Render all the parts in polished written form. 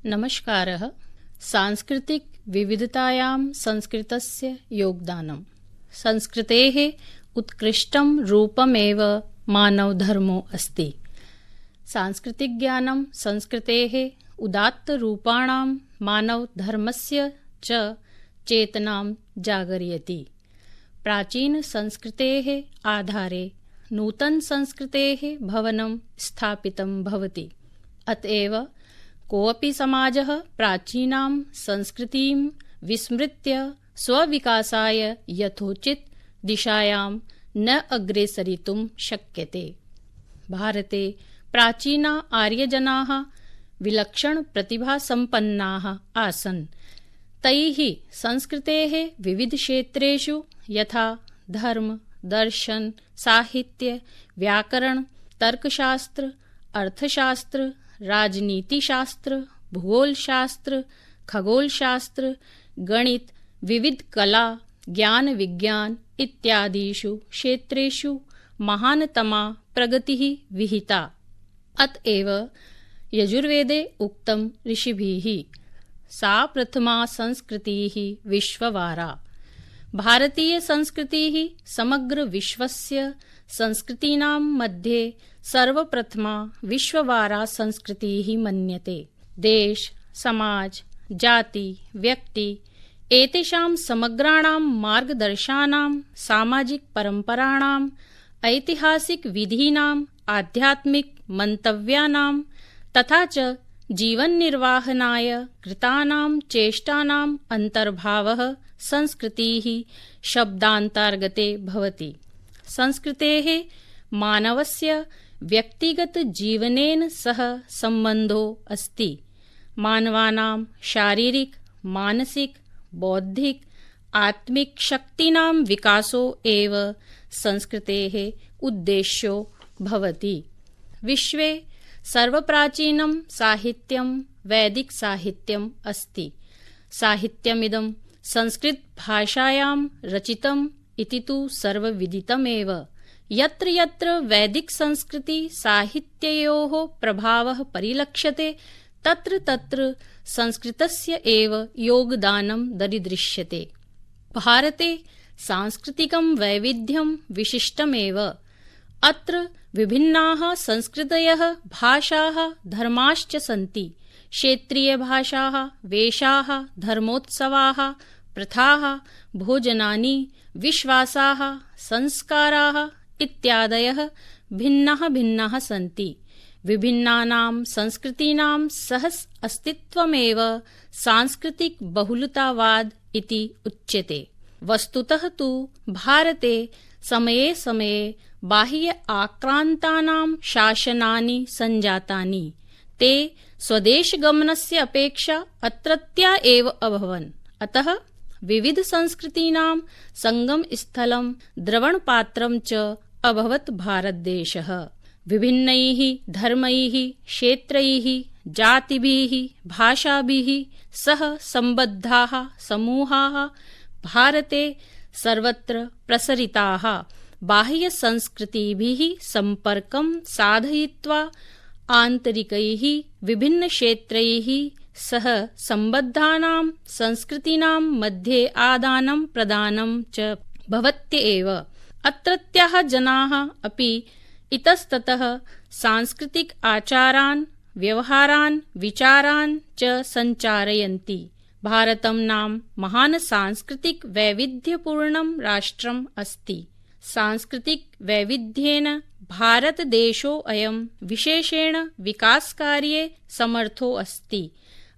नमस्कारः। सांस्कृतिक विविधतायां संस्कृतस्य योगदानम्। संस्कृतेः उत्कृष्टं रूपमेव मानवधर्मो अस्ति। सांस्कृतिकज्ञानं संस्कृतेः उदात्तरूपाणां मानवधर्मस्य च चेतनां जागरयति। प्राचीनसंस्कृतेः आधारे नूतनसंस्कृतेः भवनं स्थापितं भवति। अतएव कोऽपि समाजः प्राचीनां संस्कृतिं विस्मृत्य स्वविकासाय यथोचित दिशायां न अग्रेसरितुं शक्यते। भारते प्राचीना आर्यजनाः विलक्षणप्रतिभासम्पन्नाः आसन्। तैः संस्कृतेः विविधक्षेत्रेषु यथा धर्म, दर्शन, साहित्य, व्याकरण, तर्कशास्त्र, अर्थशास्त्र, राजनीतिशास्त्र, भूगोलशास्त्र, खगोलशास्त्र, गणित, विविध कला, ज्ञान विज्ञान इत्यादिषु क्षेत्रेषु महानतमा प्रगतिः विहिता। अतएव यजुर्वेदे उक्तं ऋषिभिः सा प्रथमा संस्कृतिः विश्ववारा। भारतीय संस्कृतिः समग्र विश्वस्य संस्कृतीनां मध्ये सर्वप्रथमा विश्ववारा संस्कृतिः मन्यते। देश, समाज, जाति, व्यक्ति एतेषां समग्राणां मार्गदर्शनानां, सामाजिक परम्पराणां, ऐतिहासिक विधीनां, आध्यात्मिक मन्तव्यानां तथा च जीवननिर्वाहनाय कृतानां चेष्टानाम् अन्तर्भावः संस्कृतिः शब्दान्तर्गते भवति। संस्कृतेः मानवस्य व्यक्तिगतजीवनेन सह सम्बन्धो अस्ति। मानवानां शारीरिक, मानसिक, बौद्धिक, आत्मिक शक्तीनां विकासो एव संस्कृतेः उद्देश्यो भवति। विश्वे सर्वप्राचीनं साहित्यं वैदिकसाहित्यम् अस्ति। साहित्यमिदं संस्कृतभाषायां रचितम् इति तु सर्वविदितमेव। यत्र यत्र वैदिकसंस्कृति साहित्ययोः प्रभावः परिलक्ष्यते तत्र तत्र संस्कृतस्य एव योगदानं दरीदृश्यते। भारते सांस्कृतिकं वैविध्यं विशिष्टमेव। अत्र विभिन्नाः संस्कृतयः, भाषाः, धर्माश्च सन्ति। क्षेत्रीयभाषाः, वेशाः, धर्मोत्सवाः, प्रथाः, भोजनानि, विश्वासाः, संस्काराः इत्यादयः भिन्नाः भिन्नाः सन्ति। विभिन्नानां संस्कृतीनां सह अस्तित्वमेव सांस्कृतिक बहुलतावाद इति उच्यते। वस्तुतः तु भारते समये समये बाह्य आक्रान्तानां शासनानि सञ्जातानि। ते स्वदेशगमनस्य अपेक्षा अत्रत्या एव अभवन्। अतः विविध संस्कृतीनां संगमस्थलं द्रवणपात्रं च अभवत् भारतदेशः। विभिन्नैः धर्मैः, क्षेत्रैः, जातिभिः, भाषाभिः सह सम्बद्धाः समूहाः भारते सर्वत्र प्रसरिताः। बाह्यसंस्कृतिभिः सम्पर्कं साधयित्वा आन्तरिकैः विभिन्नक्षेत्रैः सह सम्बद्धानां संस्कृतीनां मध्ये आदानं प्रदानं च भवत्येव। अत्रत्याः जनाः अपि इतस्ततः सांस्कृतिक आचारान्, व्यवहारान्, विचारान् च सञ्चारयन्ति। भारतं नाम महान् सांस्कृतिक वैविध्यपूर्णं राष्ट्रम् अस्ति। सांस्कृतिक वैविध्येन भारतदेशोऽयं विशेषेण विकासकार्ये समर्थो अस्ति।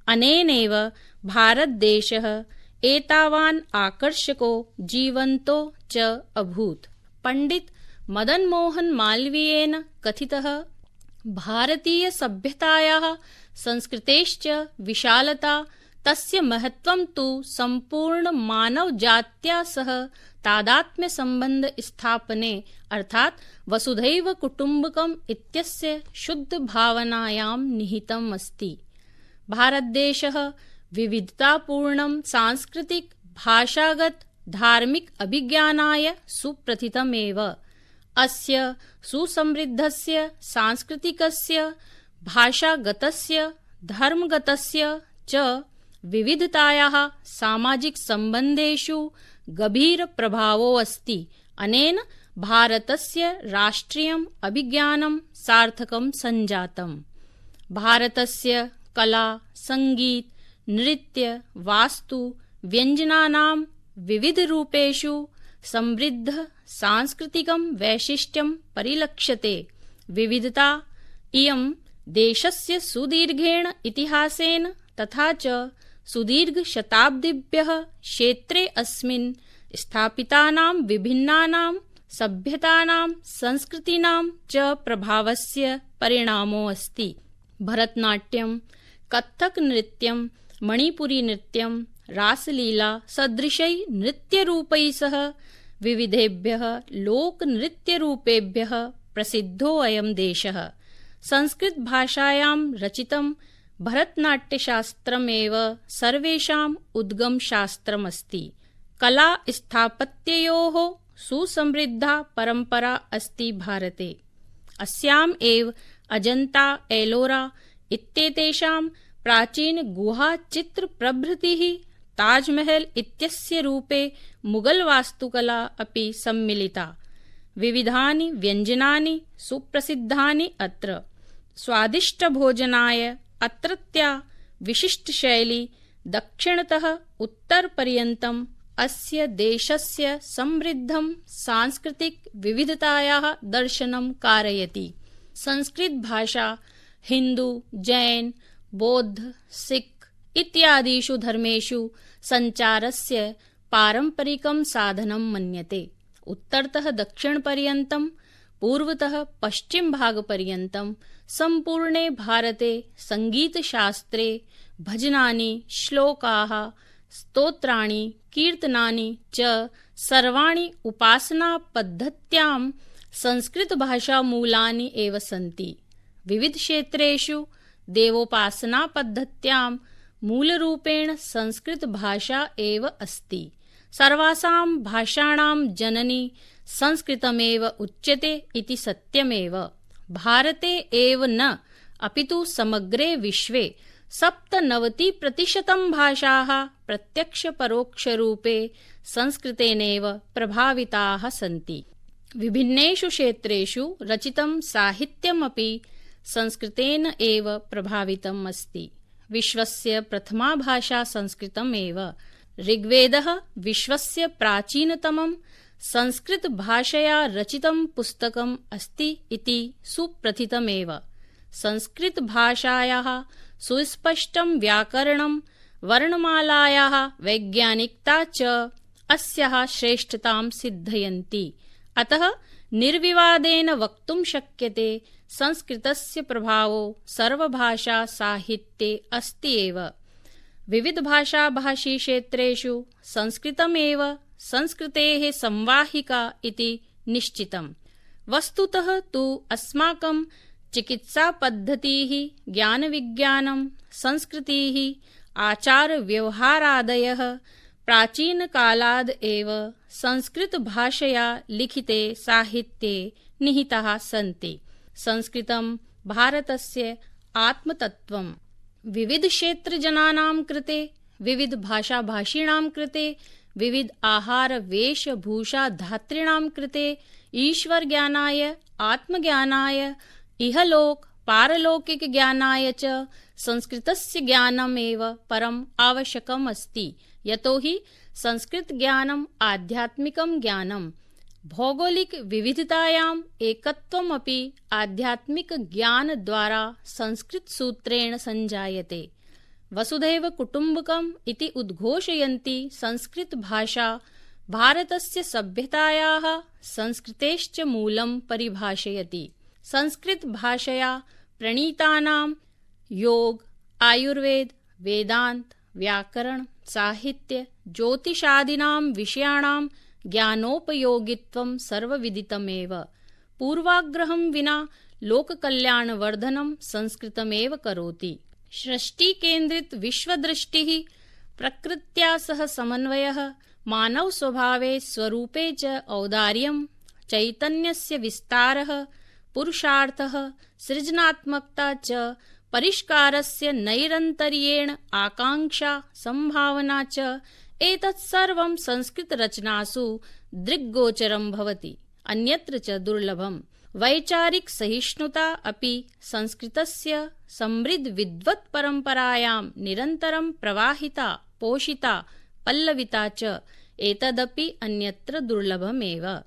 अनेनैव भारतदेशः एतावान् आकर्षको जीवन्तो च अभूत्। पंडित मदन मोहन मालवीयेन कथितः भारतीय सभ्यतायाः संस्कृतेश्च विशालता तस्य महत्त्वं तु सम्पूर्ण मानवजात्या सह तादात्म्य संबंध स्थापने अर्थात् वसुधैव कुटुम्बकम् इत्यस्य शुद्ध भावनायां निहितम् अस्ति। भारतदेशः विविधतापूर्णं सांस्कृतिक, भाषागत, धार्मिक अभिज्ञानाय सुप्रथितमेव। अस्य सुसमृद्धस्य सांस्कृतिकस्य, भाषागतस्य, धर्मगतस्य च विविधतायाः सामाजिकसम्बन्धेषु गभीरप्रभावो अस्ति। अनेन भारतस्य राष्ट्रियम् अभिज्ञानं सार्थकं सञ्जातम्। भारतस्य कला, संगीत, नृत्य, वास्तु, व्यञ्जनानां विविधरूपेषु समृद्ध सांस्कृतिकं वैशिष्ट्यं परिलक्ष्यते। विविधता इयं देशस्य सुदीर्घेण इतिहासेन तथा च सुदीर्घशताब्दिभ्यः क्षेत्रे अस्मिन् स्थापितानां विभिन्नानां सभ्यतानां संस्कृतीनां च प्रभावस्य परिणामो अस्ति। भरतनाट्यं, कथक नृत्यं, मणिपुरी नृत्यं, रासलीला सदृशै नृत्यरूपैः सह विविधेभ्यः लोकनृत्यरूपेभ्यः प्रसिद्धोऽयं देशः। संस्कृतभाषायां रचितं भरतनाट्यशास्त्रमेव सर्वेषाम् उद्गमशास्त्रमस्ति। कला स्थापत्ययोः सुसमृद्धा परम्परा अस्ति भारते। अस्याम् एव अजन्ता, एलोरा इत्येतेषां प्राचीनगुहाचित्रप्रभृतिः, ताजमहल इत्यस्य रूपे मुगलवास्तुकला अपि सम्मिलिता। विविधानि व्यञ्जनानि सुप्रसिद्धानि अत्र। स्वादिष्टभोजनाय अत्रत्या विशिष्टशैली दक्षिणतः उत्तरपर्यन्तम् अस्य देशस्य समृद्धं सांस्कृतिकविविधतायाः दर्शनं कारयति। संस्कृतभाषा हिन्दू, जैन, बौद्ध, सिख इत्यादिषु धर्मेषु सञ्चारस्य पारम्परिकं साधनं मन्यते। उत्तरतः दक्षिणपर्यन्तं, पूर्वतः पश्चिमभागपर्यन्तं सम्पूर्णे भारते सङ्गीतशास्त्रे भजनानि, श्लोकाः, स्तोत्राणि, कीर्तनानि च सर्वाणि उपासनापद्धत्यां संस्कृतभाषामूलानि एव सन्ति। विविधक्षेत्रेषु देवोपासनापद्धत्यां मूलरूपेण संस्कृतभाषा एव अस्ति। सर्वासां भाषाणां जननी संस्कृतमेव उच्यते इति सत्यमेव। भारते एव न अपितु समग्रे विश्वे 97% भाषाः प्रत्यक्षपरोक्षरूपे संस्कृतेनैव प्रभाविताः सन्ति। विभिन्नेषु क्षेत्रेषु रचितं साहित्यमपि संस्कृतेन एव प्रभावितम् अस्ति। विश्वस्य प्रथमा भाषा संस्कृतमेव। ऋग्वेदः विश्वस्य प्राचीनतमं संस्कृतभाषया रचितं पुस्तकम् अस्ति इति सुप्रथितमेव। संस्कृतभाषायाः सुस्पष्टं व्याकरणं, वर्णमालायाः वैज्ञानिकता च अस्याः श्रेष्ठतां सिद्धयन्ति। अतः निर्विवादेन वक्तुं शक्यते संस्कृतस्य प्रभावो सर्वभाषा साहित्ये अस्ति एव। विविधभाषाभाषी क्षेत्रेषु संस्कृतमेव संस्कृतेः संवाहिका इति निश्चितम्। वस्तुतः तु अस्माकं चिकित्सापद्धतिः, ज्ञानविज्ञानं, संस्कृतिः, आचारव्यवहारादयः प्राचीनकालाद् एव संस्कृतभाषया लिखिते साहित्ये निहिताः सन्ति। संस्कृतं भारतस्य आत्मतत्त्वम्। विविधक्षेत्रजनानां कृते, विविधभाषाभाषिणां कृते, विविध आहारवेशभूषाधात्रीणां कृते ईश्वरज्ञानाय, आत्मज्ञानाय, इहलोक पारलौकिकज्ञानाय च संस्कृतस्य ज्ञानमेव परम् आवश्यकम् अस्ति। यतोहि संस्कृतज्ञानम् आध्यात्मिकं ज्ञानम्। भौगोलिकविविधतायाम् एकत्वमपि आध्यात्मिकज्ञानद्वारा संस्कृतसूत्रेण सञ्जायते। वसुधैव कुटुम्बकम् इति उद्घोषयन्ती संस्कृतभाषा भारतस्य सभ्यतायाः संस्कृतेश्च मूलं परिभाषयति। संस्कृतभाषया प्रणीतानां योग, आयुर्वेद, वेदांत, व्याकरण, साहित्य, ज्योतिषादीनां विषयाणां ज्ञानोपयोगित्वं सर्वविदितमेव। पूर्वाग्रहं विना लोककल्याणवर्धनं संस्कृतमेव करोति। सृष्टिकेन्द्रित विश्वदृष्टिः, प्रकृत्या सह समन्वयः, मानवस्वभावे स्वरूपे च औदार्यं, चैतन्यस्य विस्तारः, पुरुषार्थः, सृजनात्मकता च परिष्कारस्य नैरन्तर्येण आकाङ्क्षा संभावना च एतत् सर्वं संस्कृतरचनासु दृग्गोचरं भवति। अन्यत्र च दुर्लभम्। वैचारिक सहिष्णुता अपि संस्कृतस्य समृद्ध विद्वत् परम्परायां निरन्तरं प्रवाहिता, पोषिता, पल्लविता च एतदपि अन्यत्र दुर्लभमेव।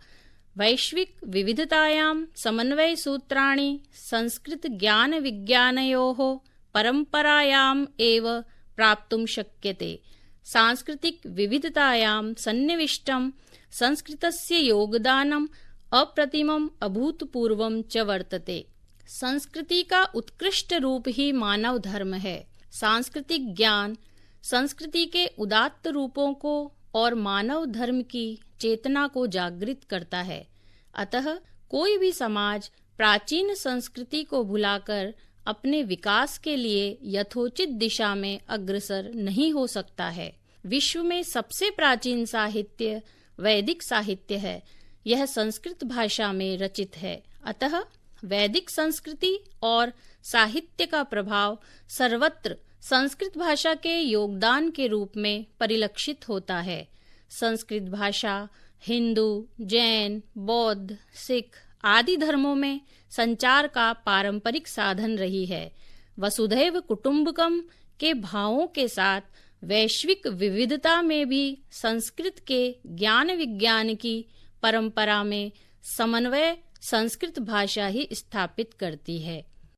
वैश्विक विविधतायां समन्वयसूत्राणि संस्कृत ज्ञान विज्ञानयोः परम्परायाम् एव प्राप्तुं शक्यते। सांस्कृतिक विविधतायां सन्निविष्टं संस्कृतस्य योगदानम् अप्रतिमम् अभूतपूर्वं च वर्तते। संस्कृति का उत्कृष्ट रूप ही मानव धर्म है। सांस्कृतिक ज्ञान संस्कृति के उदात्त रूपों को और मानव धर्म की चेतना को जागृत करता है। अतः कोई भी समाज प्राचीन संस्कृति को भुलाकर अपने विकास के लिए यथोचित दिशा में अग्रसर नहीं हो सकता है। विश्व में सबसे प्राचीन साहित्य वैदिक साहित्य है। यह संस्कृत भाषा में रचित है। अतः वैदिक संस्कृति और साहित्य का प्रभाव सर्वत्र संस्कृत भाषा के योगदान के रूप में परिलक्षित होता है। संस्कृत भाषा हिंदू, जैन, बौद्ध, सिख आदि धर्मों में संचार का पारंपरिक साधन रही है। वसुधैव कुटुंबकम के भावों के साथ वैश्विक विविधता में भी संस्कृत के ज्ञान विज्ञान की परंपरा में समन्वय संस्कृत भाषा ही स्थापित करती है।